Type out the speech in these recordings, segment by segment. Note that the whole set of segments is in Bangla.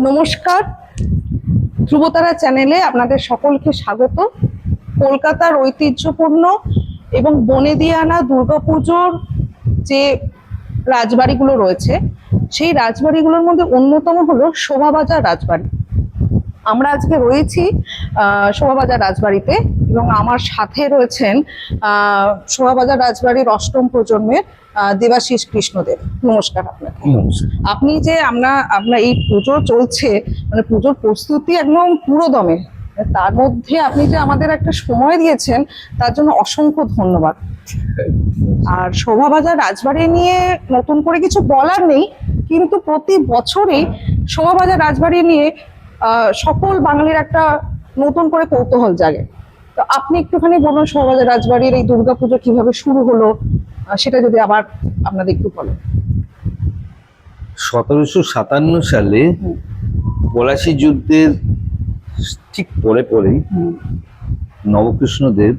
নমস্কার, ধ্রুবতারা চ্যানেলে আপনাদের সকলকে স্বাগত। কলকাতার ঐতিহ্যপূর্ণ এবং বনেদিয়ানা দুর্গাপুজোর যে রাজবাড়িগুলো রয়েছে, সেই রাজবাড়িগুলোর মধ্যে অন্যতম হলো শোভাবাজার রাজবাড়ি। আমরা আজকে রয়েছি শোভাবাজার রাজবাড়িতে এবং আমার সাথে রয়েছেন শোভাবাজার রাজবাড়ির অষ্টম প্রজন্মের দেবাশিস কৃষ্ণদেব। নমস্কার আপনাকে। আপনি যে আপনার এই পুজো চলছে, মানে পুজোর প্রস্তুতি একদম পুরো দমে, তার মধ্যে আপনি যে আমাদের একটা সময় দিয়েছেন তার জন্য অসংখ্য ধন্যবাদ। আর শোভাবাজার রাজবাড়ি নিয়ে নতুন করে কিছু বলার নেই, কিন্তু প্রতি বছরই শোভাবাজার রাজবাড়ি নিয়ে সকল বাঙালির একটা নতুন করে কৌতূহল জাগে। তো আপনি একটুখানি বলুন শোভাবাজার রাজবাড়ির এই দুর্গাপুজো কিভাবে শুরু হলো, সেটা যদি আবার আপনাদের একটু বলেন। 1757 সালে পলাশী যুদ্ধের ঠিক পরেই নবকৃষ্ণদেব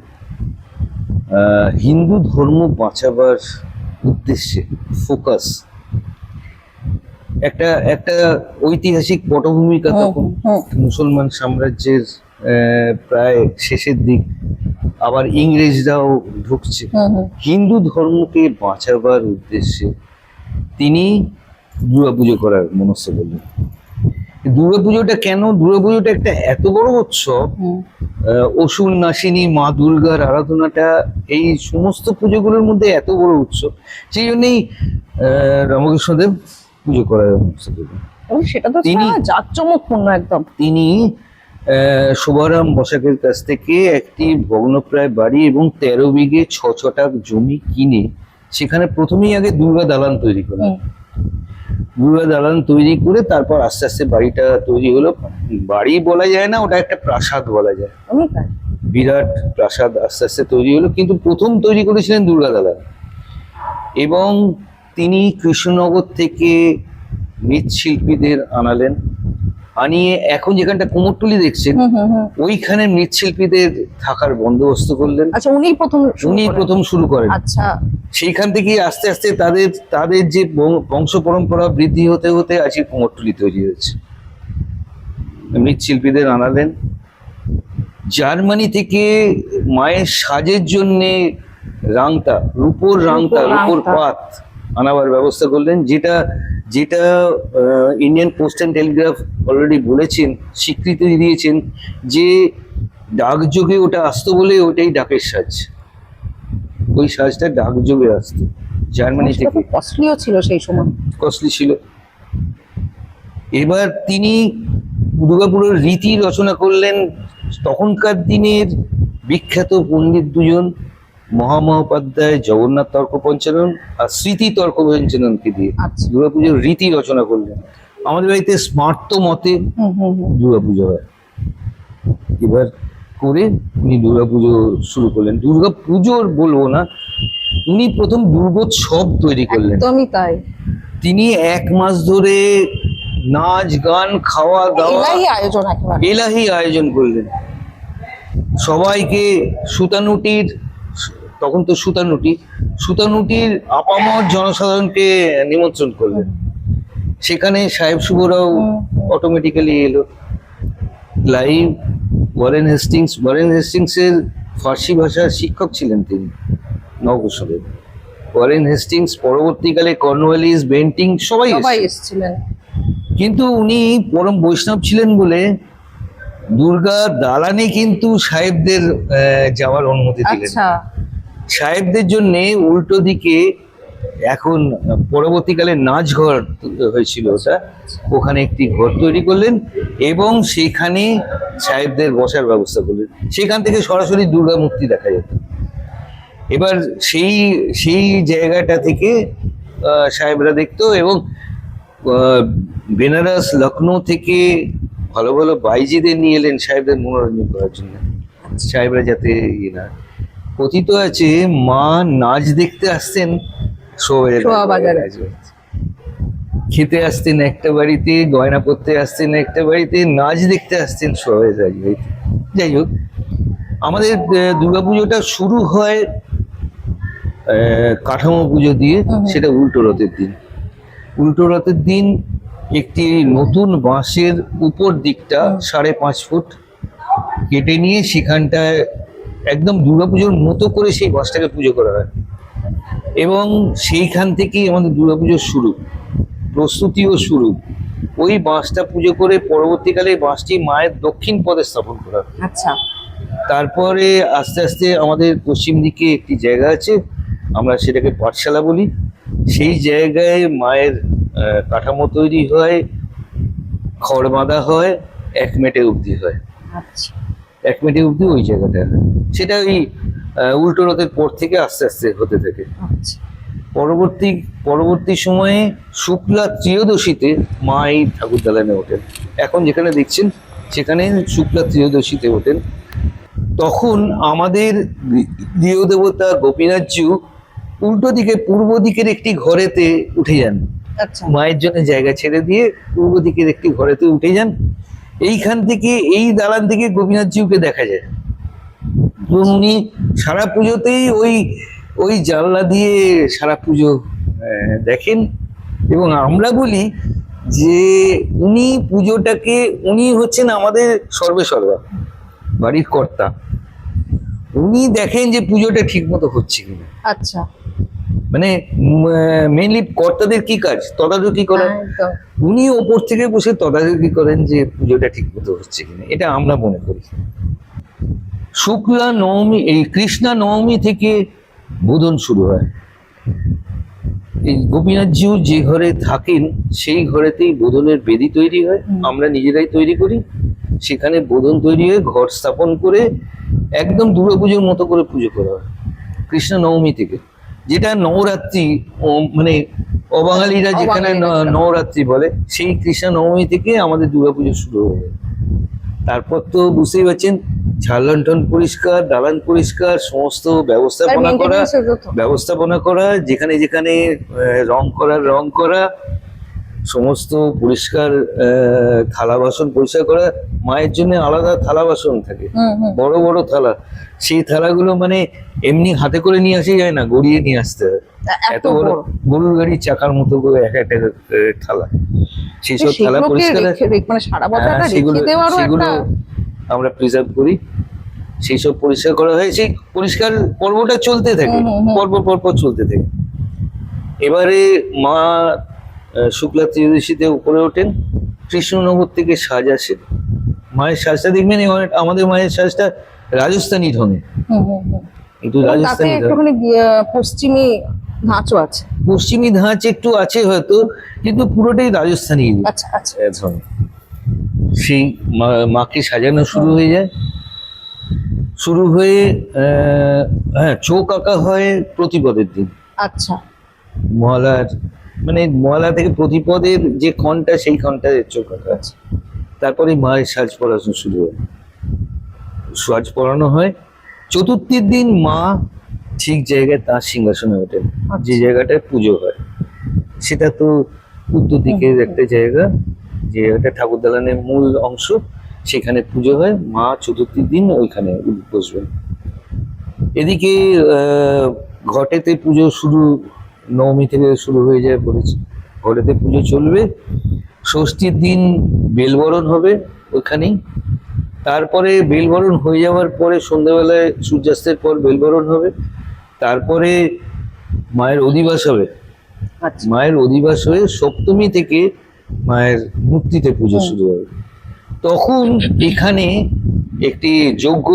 হিন্দু ধর্ম বাঁচাবার উদ্দেশ্যে ফোকাস একটা ঐতিহাসিক পটভূমিকা তখন মুসলমান সাম্রাজ্যের প্রায় শেষের দিক, আবার ইংরেজরাও ঢুকছে। হিন্দু ধর্মকে বাঁচাবার উদ্দেশ্যে তিনি দুর্গাপুজো করার মনস্থ করলেন। দুর্গাপুজোটা কেন? দুর্গাপুজোটা একটা এত বড় উৎসব, অসুর নাসিনী মা দুর্গার আরাধনাটা এই সমস্ত পুজোগুলোর মধ্যে এত বড় উৎসব, সেই জন্যই রামকৃষ্ণদেব পুজো করার মনস্থ করলেন। সেটা তো জাঁকজমকপূর্ণ একদম। তিনি শোভারাম বসাকের কাছ থেকে একটি ভগ্নপ্রায় বাড়ি এবং 13 বিঘে 6 ছটাক জমি কিনে সেখানে প্রথমেই আগে দুর্গা দালান তৈরি করলেন। দুর্গা দালান তৈরি করে তারপর আস্তে আস্তে বাড়িটা তৈরি হলো। বাড়ি বলা যায় না, ওটা একটা প্রাসাদ বলা যায়, বিরাট প্রাসাদ আস্তে আস্তে তৈরি হলো। কিন্তু প্রথম তৈরি করেছিলেন দুর্গা দালান, এবং তিনি কৃষ্ণনগর থেকে মৃৎশিল্পীদের আনালেন। আনিয়ে এখন যেখানটা কুমোরটুলি দেখছেন, ওইখানে মৃৎশিল্পীদের থাকার বন্দোবস্ত করলেন। আচ্ছা, উনি প্রথম শুরু করেন। আচ্ছা, সেইখান থেকে আস্তে আস্তে তাদের যে বংশ পরম্পরা বৃদ্ধি হতে হতে আজকে কুমোরটুলি তৈরি হয়েছে। মৃৎশিল্পীদের আনালেন। জার্মানি থেকে মায়ের সাজের জন্য রাংতা, রূপোর পাত আনাবার ব্যবস্থা করলেন, যেটা Indian post and Telegraph already বলেছেন, স্বীকৃতি দিয়েছেন যে ডাকযোগে ওটা আসতো বলে ওটাই ডাকের সাজ। ওই সাজটা ডাকযোগে আসতো জার্মানি থেকে। কস্টলিও ছিল সেই সময়, কস্টলি ছিল। এবার তিনি দুর্গাপুরের রীতি রচনা করলেন তখনকার দিনের বিখ্যাত পণ্ডিত দুজন, মহামহোপাধ্যায় জগন্নাথ তর্ক পঞ্চানন আর স্মৃতি তর্ক পঞ্চাননকে দিয়ে দুর্গাপুজোর রীতি রচনা করলেন। আমাদের বাড়িতে স্মার্ত মতে দুর্গাপুজো হয়। এবার করে উনি দুর্গাপুজো শুরু করলেন। দুর্গাপুজোর বলবো না, উনি প্রথম দুর্গোৎসব তৈরি করলেন। একদমই তাই। তিনি 1 মাস ধরে নাচ গান খাওয়া দাওয়া এলাহি আয়োজন করলেন। সবাইকে সুতানুটির, তখন তো সুতানুটির আপামর জনসাধারণকে নিমন্ত্রণ করলেন। সেখানে সাহেব শুভরাও অটোমেটিক্যালি এলো। লাইভ ওয়ারেন হেস্টিংসের ফার্সি ভাষার শিক্ষক ছিলেন তিনি, নবকৃষ্ণদেব। ওয়ারেন হেস্টিংস, পরবর্তীকালে কর্নওয়ালিস, বেন্টিং সবাই এসেছিলেন। কিন্তু উনি পরম বৈষ্ণব ছিলেন বলে দুর্গা দালানে কিন্তু সাহেবদের যাওয়ার অনুমতি দিলেন। সাহেবদের জন্য উল্টো দিকে এখন পরবর্তীকালে নাচঘর হয়েছিল, ওখানে একটি ঘর তৈরি করলেন এবং সেখানে সাহেবদের বসার ব্যবস্থা করলেন। সেখান থেকে সরাসরি দুর্গা মূর্তি দেখা যেত। এবার সেই জায়গাটা থেকে সাহেবরা দেখতো, এবং বেনারস, লখনৌ থেকে ভালো ভালো বাইজিদের নিয়ে এলেন সাহেবদের মনোরঞ্জন করার জন্য। সাহেবরা যাতে না, কথিত আছে মা নাচ দেখতে আসতেন শোভাবাজারে, খেতে আসতেন একটা বাড়িতে, গয়না পরতে আসতেন একটা বাড়িতে, নাচ দেখতে আসতেন শোভাবাজার রাজবাড়িতে। যাই হোক, আমাদের দুর্গাপুজোটা শুরু হয় কাঠামো পুজো দিয়ে, সেটা উল্টো রথের দিন। একটি নতুন বাঁশের উপর দিকটা 5.5 ফুট কেটে নিয়ে সেখানটায় একদম দুর্গাপুজোর মতো করে সেই বাঁশটাকে পুজো করা হয়, এবং সেইখান থেকেই আমাদের দুর্গাপুজোর শুরু, প্রস্তুতিও শুরু। ওই বাঁশটা পুজো করে পরবর্তীকালে বাঁশটি মায়ের দক্ষিণ পদে স্থাপন করা হয়। আচ্ছা। তারপরে আস্তে আস্তে আমাদের পশ্চিম দিকে একটি জায়গা আছে, আমরা সেটাকে পাঠশালা বলি। সেই জায়গায় মায়ের কাঠামো তৈরি হয়, খড় বাঁধা হয়, 1 মেটে অবধি হয়। আচ্ছা। 1 মেটে অবধি ওই জায়গাটা হয়। সেটা ওই উল্টো রথের পর থেকে আস্তে আস্তে হতে থাকে। আচ্ছা। পরবর্তী সময়ে শুক্লা ত্রয়োদশীতে মা এই ঠাকুর দালানে ওঠেন। এখন যেখানে দেখছেন সেখানে শুক্লা ত্রয়োদশীতে ওঠেন। তখন আমাদের গৃহদেবতা গোপীনাথজিউ উল্টো দিকে পূর্ব দিকের একটি ঘরেতে উঠে যান। আচ্ছা। মায়ের জন্য জায়গা ছেড়ে দিয়ে পূর্ব দিকের একটি ঘরেতে উঠে যান। এইখান থেকে, এই দালান থেকে গোপীনাথজিউকে দেখা যায়। এবং উনি সারা পুজোতেই ওই জানলা দিয়ে সারা পুজো দেখেন। এবং আমরা বলি যে উনি হচ্ছেন আমাদের সর্বেসর্বা, বাড়ির কর্তা। উনি দেখেন যে পুজোটা ঠিক মতো হচ্ছে কিনা। আচ্ছা। মানে মেইনলি কর্তাদের কি কাজ? তদারকি করা। একদম। উনি ওপর থেকে বসে তদারকি করেন যে পুজোটা ঠিক মতো হচ্ছে কিনা, এটা আমরা মনে করি। শুক্লা নবমী, এই কৃষ্ণা নবমী থেকে বোধন শুরু হয়। এই গোপীনাথজিউ যে ঘরে থাকেন সেই ঘরেতেই বোধনের বেদি তৈরি হয়, আমরা নিজেরাই তৈরি করি। সেখানে বোধন তৈরি হয়ে ঘর স্থাপন করে একদম দুর্গাপুজোর মতো করে পুজো করা হয় কৃষ্ণ নবমী থেকে, যেটা নবরাত্রি, মানে অবাঙালিরা যেখানে নবরাত্রি বলে, সেই কৃষ্ণ নবমী থেকে আমাদের দুর্গাপুজো শুরু হয়ে যায়। তারপর তো বুঝতেই পারছেন, ঝাড় লণ্ঠন পরিষ্কার, দালান পরিষ্কার, সমস্ত ব্যবস্থাপনা করা, যেখানে যেখানে রং করা, সমস্ত পরিষ্কার, থালা বাসন পরিষ্কার করা। মায়ের জন্য আলাদা থালা বাসন থাকে, বড় বড় থালা। সেই থালাগুলো মানে এমনি হাতে করে নিয়ে আসা যায় না, গড়িয়ে নিয়ে আসতে হয়। এত বড় গরুর গাড়ির চাকার মতো করে এক একটা থালা। সেই সব থালা পরিষ্কার, সেগুলো আমরা প্রিজার্ভ করি। সেই সব পরিষ্কার করা হয়। সেই পরিষ্কার পর্বটা চলতে থাকে, পরপর চলতে থাকে। এবারে মা শুক্লা ত্রয়োদশীতে উপরে ওঠেন। কৃষ্ণনগর থেকে সাজ আসে। মায়ের সাজটা দেখবেন, আমাদের মায়ের সাজটা রাজস্থানী ঢঙে, একটু রাজস্থানী পশ্চিমী ধাঁচও আছে। পশ্চিমী ধাঁচ একটু আছে হয়তো, কিন্তু পুরোটাই রাজস্থানী ঢঙে। সেই মাকে সাজানো শুরু হয়ে হ্যাঁ, চোখ আঁকা হয় প্রতিপদের দিন। আচ্ছা। মহালয়া থেকে প্রতিপদের যে ক্ষণটা, সেই ক্ষণটায় চোখ আঁকা আছে। তারপরে মায়ের সাজ পড়ানো শুরু হয়, সাজ পড়ানো হয়। চতুর্থীর দিন মা ঠিক জায়গায় তার সিংহাসনে ওঠেন, যে জায়গাটায় পুজো হয়। সেটা তো উত্তর দিকের একটা জায়গা, যে একটা ঠাকুর দালানের মূল অংশ, সেখানে পুজো হয়। মা চতুর্থীর দিন ওইখানে বসবেন। এদিকে ঘটেতে পুজো শুরু, নবমী থেকে শুরু হয়ে যায় বলেছি। ঘটেতে পুজো চলবে। ষষ্ঠীর দিন বেলবরণ হবে ওইখানেই। তারপরে বেলবরণ হয়ে যাওয়ার পরে সন্ধ্যাবেলায় সূর্যাস্তের পর বেলবরণ হবে। তারপরে মায়ের অধিবাস হবে। মায়ের অধিবাস হয়ে সপ্তমী থেকে মায়ের মুক্তিতে পুজো শুরু হবে। তখন এখানে একটি যজ্ঞ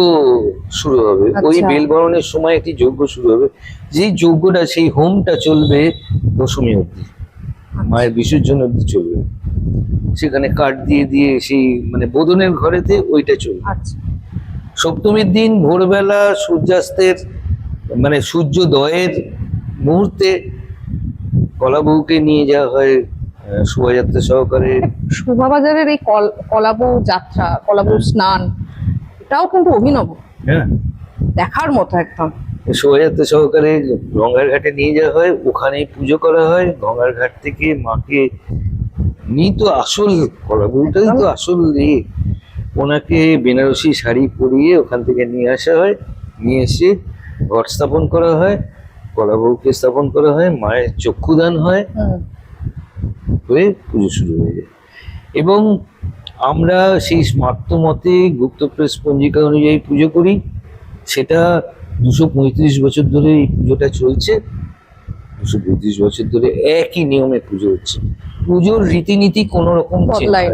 শুরু হবে। ওই বেলবরণের সময় একটি যজ্ঞ শুরু হবে। যেই যজ্ঞটা, সেই হোমটা চলবে দশমী অবধি, মায়ের বিসর্জন অবধি চলবে। সেখানে কাঠ দিয়ে সেই মানে বোধনের ঘরেতে ওইটা চলবে। সপ্তমীর দিন ভোরবেলা সূর্যাস্তের মানে সূর্যোদয়ের মুহূর্তে কলাবউকে নিয়ে যাওয়া হয় শোভাযাত্রা সহকারে। শোভাবাজারের এই কলাবউ যাত্রা, কলাবউ স্নান, এটাও কিন্তু অভিনব, দেখার মতো একদম। শোভাযাত্রা সহকারে গঙ্গার ঘাটে নিয়ে যাওয়া হয়, ওখানে পুজো করা হয়। গঙ্গার ঘাট থেকে মাকে নিয়ে, তো আসল কলাবউটাই তো আসল, ওনাকে বেনারসি শাড়ি পরিয়ে ওখান থেকে নিয়ে আসা হয়। নিয়ে এসে ঘট স্থাপন করা হয়, কলাবউকে স্থাপন করা হয়, মায়ের চক্ষুদান হয়, হয়ে পুজো শুরু হয়ে যায়। এবং আমরা সেই স্মার্ত মতে গুপ্তপ্রেস পঞ্জিকা অনুযায়ী পুজো করি। সেটা 235 বছর ধরে এই পুজোটা চলছে। 235 বছর ধরে একই নিয়মে পুজো হচ্ছে। পুজোর রীতিনীতি কোনো রকম বদলায়।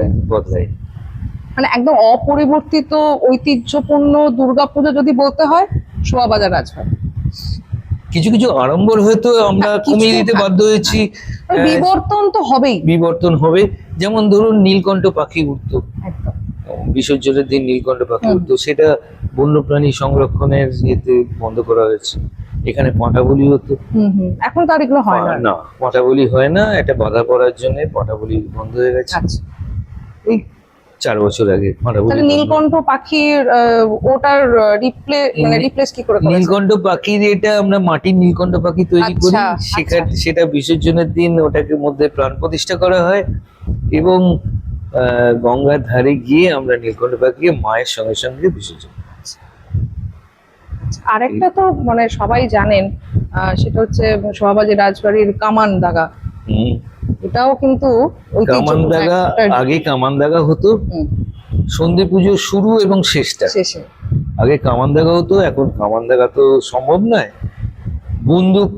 মানে একদম অপরিবর্তিত ঐতিহ্যপূর্ণ দুর্গাপুজো যদি বলতে হয় শোভাবাজার রাজবাড়ি। কিছু কিছু আড়ম্বর হয়তো আমরা কমিয়ে দিতে বাধ্য হয়েছি। বিবর্তন তো হবেই, বিবর্তন হবে। যেমন ধরুন নীলকণ্ঠ পাখি উঠতো, একদম বিসর্জনের দিন নীলকণ্ঠ পাখি উঠতো, সেটা বন্যপ্রাণী সংরক্ষণের ইয়েতে বন্ধ করা হয়েছে। এখানে পাঁঠা বলি হতো, এখন তো আর এগুলো হয় না। না, পাঁঠা বলি হয় না, এটা বাধা পড়ার জন্য পাঁঠা বলি বন্ধ হয়ে গেছে। এই 4 বছর আগে পাঁঠা বলি। নীলকণ্ঠ পাখির ওটার রিপ্লেস কি করে করেছে? নীলকণ্ঠ পাখির এটা আমরা মাটির নীলকণ্ঠ পাখি তৈরি করি, সেটা বিসর্জনের দিন ওটাকে মধ্যে প্রাণ প্রতিষ্ঠা করা হয় এবং গঙ্গার ধারে গিয়ে আমরা নীলকণ্ঠ পাখিকে মায়ের সঙ্গে সঙ্গে বিসর্জন। আরেকটা তো মানে সবাই জানেন, সেটা হচ্ছে শোভাবাজার রাজবাড়ির কামান দাগা। এটাও কিন্তু কামান দাগা, আগে কামান দাগা হতো সন্ধে পুজো শুরু এবং শেষে। আগে কামান দাগা হতো, এখন কামান দাগা তো সম্ভব নয়। বন্দুক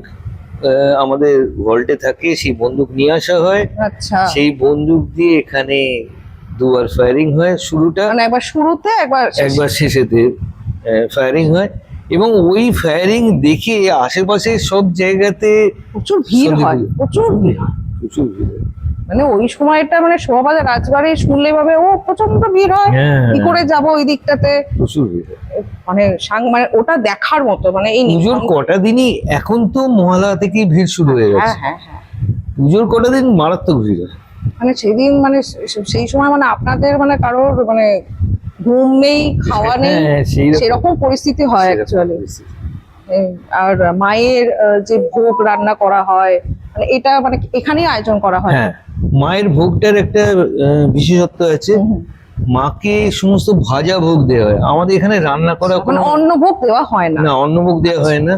আমাদের ভল্টে থাকে, সেই বন্দুক নিয়ে আসা হয়। আচ্ছা, সেই বন্দুক দিয়ে এখানে দুবার ফায়ারিং হয়। শুরুটা মানে একবার শুরুতে একবার শেষেতে ফায়ারিং হয় এবং ওই ফায়ারিং দেখে আশেপাশে সব জায়গাতে প্রচুর ভিড় হয়, প্রচুর ভিড়। মানে ওই সময়টা মানে শোভাবাজার রাজবাড়ি শুনলে ভাবে ও প্রচন্ড ভিড় হয়, কি করে যাব ওই দিকটাতে, প্রচুর ভিড়। মানে মানে ওটা দেখার মতো। মানে এই পুজোর কটা দিনই, এখন তো মহালয়া থেকেই ভিড় শুরু হয়ে গেছে। পুজোর কটা দিন মারাত্মক ভিড় হয়। মানে সেদিন মানে সেই সময় মানে আপনাদের মানে কারোর মানে ঘুম নেই, খাওয়া নেই, সেরকম পরিস্থিতি হয় অ্যাকচুয়ালি। আর মায়ের যে ভোগ রান্না করা হয়, মানে এটা মানে এখানেই আয়োজন করা হয়। হ্যাঁ, মায়ের ভোগটার একটা বিশেষত্ব আছে। মাকে সমস্ত ভাজা ভোগ দেওয়া হয়। আমাদের এখানে রান্না করা মানে অন্ন ভোগ দেওয়া হয় না। না, অন্ন ভোগ দেওয়া হয় না।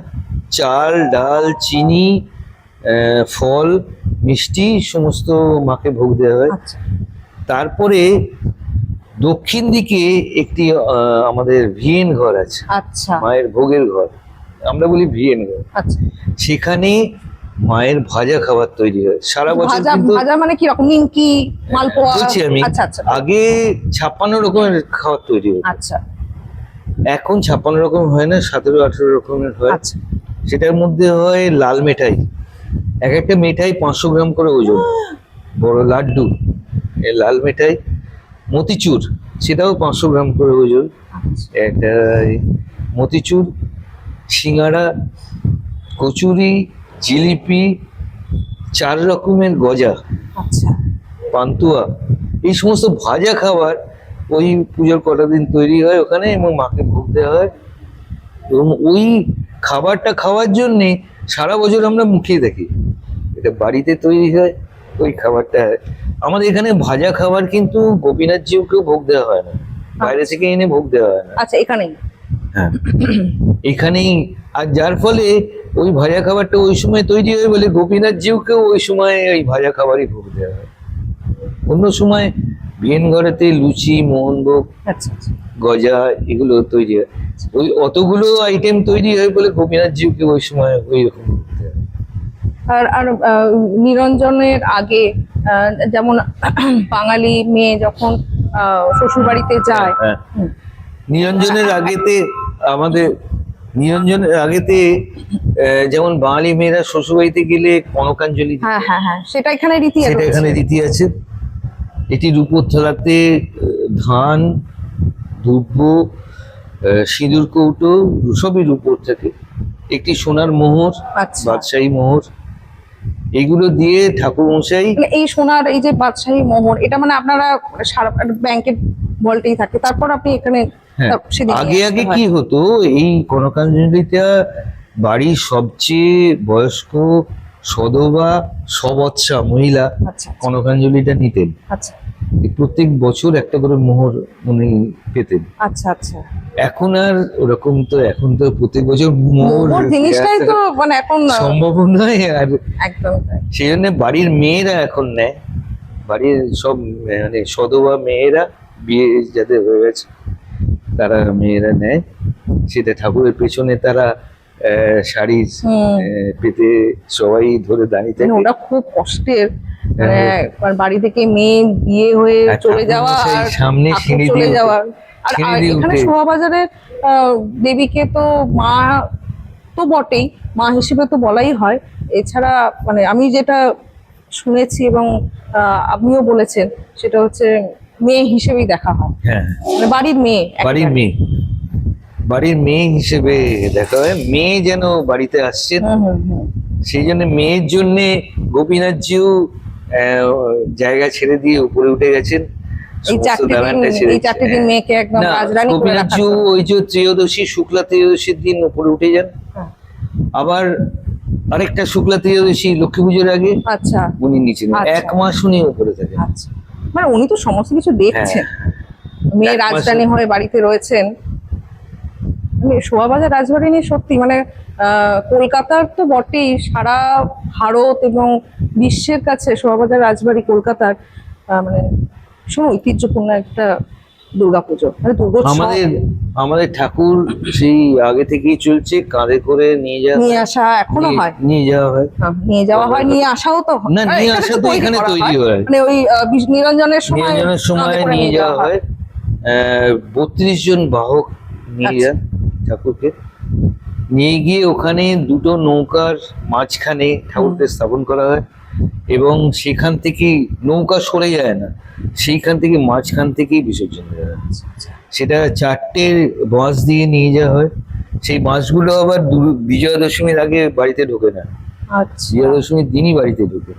চাল, ডাল, চিনি, ফল, মিষ্টি সমস্ত মাকে ভোগ দেওয়া হয়। তারপরে দক্ষিণ দিকে একটি আমাদের ভিয়েন ঘর আছে। আচ্ছা, মায়ের ভোগের ঘর, আমরা বলি ভিয়েন ঘর। আচ্ছা, সেখানে মায়ের ভাজা খাবার তৈরি হয় সারা বছর। কিন্তু ভাজা মানে কি রকম? নিমকি, মালপোয়া? বলছি আমি, আগে 56 রকমের খাবার তৈরি হতো। আচ্ছা, এখন 56 রকম হয় না, 17-18 রকমের হয়। সেটার মধ্যে হয় লাল মিঠাই, এক একটা মিঠাই 500 গ্রাম করে ওজন, বড় লাড্ডু এই লাল মিঠাই। মতিচুর, সেটাও 500 গ্রাম করে ওজন একটা মতিচুর। সিঙ্গাড়া, কচুরি, জিলিপি, 4 রকমের গজা, পান্তুয়া, এই সমস্ত ভাজা খাবার ওই পুজোর কটা দিন তৈরি হয় ওখানে এবং মাকে ভোগ দেওয়া হয়। এবং ওই খাবারটা খাওয়ার জন্যে সারা বছর আমরা মুখিয়ে থাকি। এটা বাড়িতে তৈরি হয় ওই খাবারটা। আমাদের এখানে ভাজা খাবার কিন্তু গোপীনাথ জিউকেও ভোগ দেওয়া হয় না, বাইরে থেকে এনে ভোগ দেওয়া হয় না। আচ্ছা, এখানেই? হ্যাঁ, এখানেই। আর যার ফলে ওই ভাজা খাবারটা ওই সময় তৈরি হয় বলে গোপীনাথ জিউকেও ওই সময় ওই ভাজা খাবারই ভোগ দেওয়া হয়। অন্য সময় বিয়েন ঘরেতে লুচি, মোহনভোগ, গজা এগুলো তৈরি হয়। ওই অতগুলো আইটেম তৈরি হয় বলে গোপীনাথ জিউকে ওই সময় ওই রকম ভোগ দেওয়া হয়। আর নিরঞ্জনের আগে যেমন বাঙালি মেয়ে যখন শ্বশুর বাড়িতে যায়, নিরঞ্জনের আগেতে আমাদের নিরঞ্জনের আগেতে যেমন বাঙালি মেয়েরা শ্বশুরবাড়িতে গেলে কনকাঞ্জলি, সেটা এখানে রীতি আছে। সেটা এখানে রীতি আছে। এটি রূপোর থালাতে ধান, দুব্য, সিঁদুর কৌটো সবই রূপোর থাকে। একটি সোনার মোহর, বাদশাহী মোহর, এগুলো দিয়ে ঠাকুর মশাই। এই সোনার এই যে বাদশাহী মোহর, এটা মানে আপনারা সারা ব্যাংকের ভল্টেই থাকে, তারপর আপনি এখানে। আগে আগে কি হতো, এই কনকাঞ্জলিটা বাড়ির সবচেয়ে বয়স্ক সদবা সবৎসা মহিলা কনকাঞ্জলিটা নিতেন। প্রত্যেক বছর একটা করে মোহর উনি পেতেন। এখন আর ওরকম তো, এখন তো প্রত্যেক বছর মোহর জিনিসটাই তো মানে এখন সম্ভব নয়। আর সেই জন্য বাড়ির মেয়েরা এখন নেয়। বাড়ির সব মানে সধবা মেয়েরা বিয়ে যাদের হয়ে গেছে তারা মেয়েরা নেয়, সেটা ঠাকুরের পেছনে তারা শাড়ি পেতে সবাই ধরে দাঁড়িয়ে মানে থাকে। ওটা খুব কষ্টের, মানে হ্যাঁ। একবার বাড়ি থেকে মেয়ে বিয়ে হয়ে আর চলে ঠাকুর যাওয়া মশাই আর সামনে ঠাকুর সিঁড়ি চলে দিয়ে উঠে- যাওয়ার। আর সিঁড়ি আর দিয়ে এখানে উঠে। শোভাবাজারের দেবীকে তো মা তো বটেই, মা হিসেবে তো বলাই হয়। এছাড়া মানে আমি যেটা শুনেছি এবং আপনিও বলেছেন সেটা হচ্ছে মেয়ে হিসেবেই দেখা হয়, হ্যাঁ, মানে বাড়ির মেয়ে বাড়ির একেবারে। মেয়ে, বাড়ির মেয়ে হিসেবে দেখা হয়। মেয়ে যেন বাড়িতে আসছেন, হুম হুম হুম। সেই জন্য মেয়ের জন্য গোপীনাথজিও জায়গা ছেড়ে দিয়ে উপরে উঠে গেছেন, এই সমস্ত চারটে দিন, দালানটা ছেড়ে। এই চারটে দিন মেয়েকে একদম না, রাজরানী করে রাখা গোপীনাথজিও হয়। ওই যে ত্রয়োদশী শুক্লা ত্রয়োদশীর দিন উপরে উঠে যান। হ্যাঁ। আবার আরেকটা শুক্লা ত্রয়োদশী লক্ষ্মী পুজোর আগে আচ্ছা উনি নিচে নেন। আচ্ছা। 1 মাস উনি উপরে থাকেন। আচ্ছা, মানে উনি তো সমস্ত কিছু দেখছেন, মেয়ে 1 মাস। রাজরানী হয়ে বাড়িতে রয়েছেন। মানে শোভাবাজার রাজবাড়ি নিয়ে সত্যি মানে কলকাতার তো বটেই, সারা ভারত এবং বিশ্বের কাছে শোভাবাজার রাজবাড়ি কলকাতার মানে ভীষণ ঐতিহ্যপূর্ণ একটা দুর্গাপুজো, মানে দুর্গোৎসব আমাদের ঠাকুর সেই আগে থেকেই চলছে, কাঁধে করে নিয়ে যাওয়া নিয়ে আসা এখনো হয়। নিয়ে যাওয়া হয়। নিয়ে যাওয়া হয়, নিয়ে আসাও তো হয়। না, নিয়ে এখানে আসা তো তো এখানে করা তৈরি হয়। মানে ওই নিরঞ্জনের সময় নিরঞ্জনের সময় কাঁধে করে নিয়ে যাওয়া হয়। 32 জন বাহক নিয়ে আচ্ছা। যান ঠাকুরকে, নিয়ে গিয়ে ওখানে দুটো নৌকার মাঝখানে ঠাকুরকে স্থাপন করা হয়, এবং সেখান থেকে নৌকা সরে যায় না, সেইখান থেকে মাঝখান থেকেই বিসর্জন দেওয়া হয়। সেটা 4টে বাঁশ দিয়ে নিয়ে যাওয়া হয়। সেই বাঁশগুলো আবার বিজয়া দশমীর আগে বাড়িতে ঢোকে না, আচ্ছা বিজয়া দশমীর দিনই বাড়িতে ঢোকে।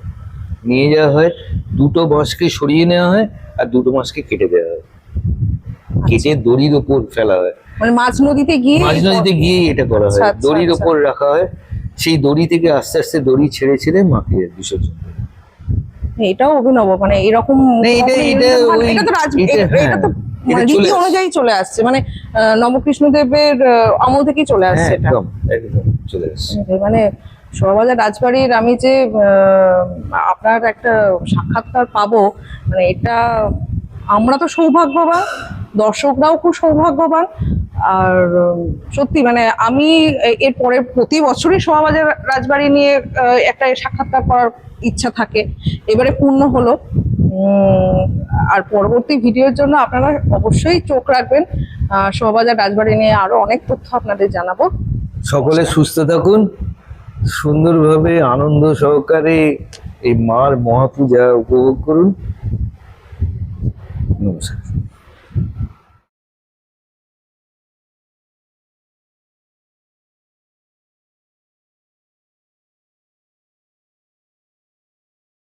নিয়ে যাওয়া হয়, দুটো বাঁশকে সরিয়ে নেওয়া হয় আর দুটো বাঁশকে কেটে দেওয়া হয়, কেটে দড়ির ওপর ফেলা হয়। মানে মাঝ নদীতে গিয়ে মাঝ নদীতে গিয়ে এটা করা হয়, আচ্ছা, আচ্ছা, দড়ির আচ্ছা। ওপর রাখা হয়। সেই দড়ি থেকে আস্তে আস্তে দড়ি ছেড়ে ছেড়ে মাকে বিসর্জন দেয়। এটাও অভিনব, মানে এরকম না, এটা- কখনো এটা মানে ওই- এটা তো এটা- এটা তো এটা মানে চলে রীতি আসছে। অনুযায়ী চলে আসছে, মানে নবকৃষ্ণদেবের আমল থেকেই চলে হ্যাঁ, আসছে এটা। একদম একদম চলে আসছে। মানে শোভাবাজার রাজবাড়ির আমি যে আপনার একটা সাক্ষাৎকার পাবো, মানে এটা আমরা তো সৌভাগ্যবান, দর্শকরাও খুব সৌভাগ্যবান। আর সত্যি মানে আমি এর পরে প্রতি বছরই শোভাবাজার রাজবাড়ি নিয়ে একটা সাক্ষাৎকার করার ইচ্ছা থাকে, এবারে পূর্ণ হলো। আর পরবর্তী ভিডিওর জন্য আপনারা অবশ্যই চোখ রাখবেন, শোভাবাজার রাজবাড়ি নিয়ে আরো অনেক তথ্য আপনাদের জানাবো। সকলে সুস্থ থাকুন, সুন্দরভাবে আনন্দ সহকারে এই মার মহাপূজা উপভোগ করুন। নমস্কার।